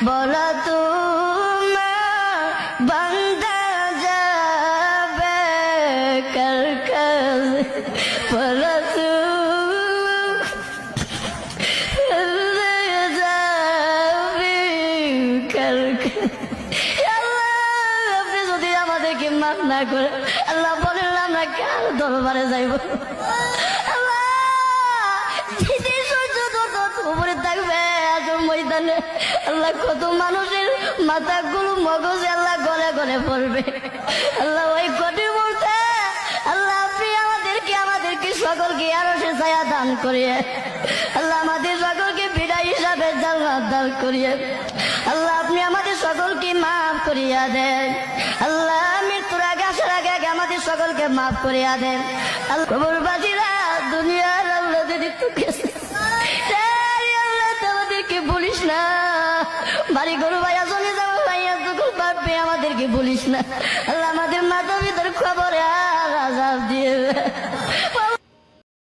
বলো তোমার বান্দা যাবে কার কাছে, বলো আপনি যদি আমাদেরকে মাফ না করে আল্লাহ বলেন আমরা কার দরবারে যাইব? আল্লাহ উপরে থাকবে আসল ময়দানে আল্লাহ কত মানুষের মাথাগুলো মগজে আল্লাহ গলে গলে পড়বে। আল্লাহ ওই কটি বলতে আল্লাহ আপনি আমাদেরকে সকলকে আরো সে ছায়া দান করিয়ে আল্লাহ আমাদের সকলকে বিদায় হিসাবে জান্নাত দান করিয়ে আল্লাহ আপনি আমাদের সকলকে মাফ করিয়া দেন। আল্লাহ মৃত্যুর আগে আসার আগে আগে আমাদের সকলকে মাফ করিয়া দেন। আল্লাহ কবরবাসীরা দুনিয়ার আল্লাহ যদি আমাদেরকে বলিস না, বাড়ি গরু ভাইয়া চলে যাবো ভাইয়া যখন পারবে আমাদেরকে বলিস না। আল্লাহ আমাদের মাথা ভিতর খবর আর আজাব দিয়ে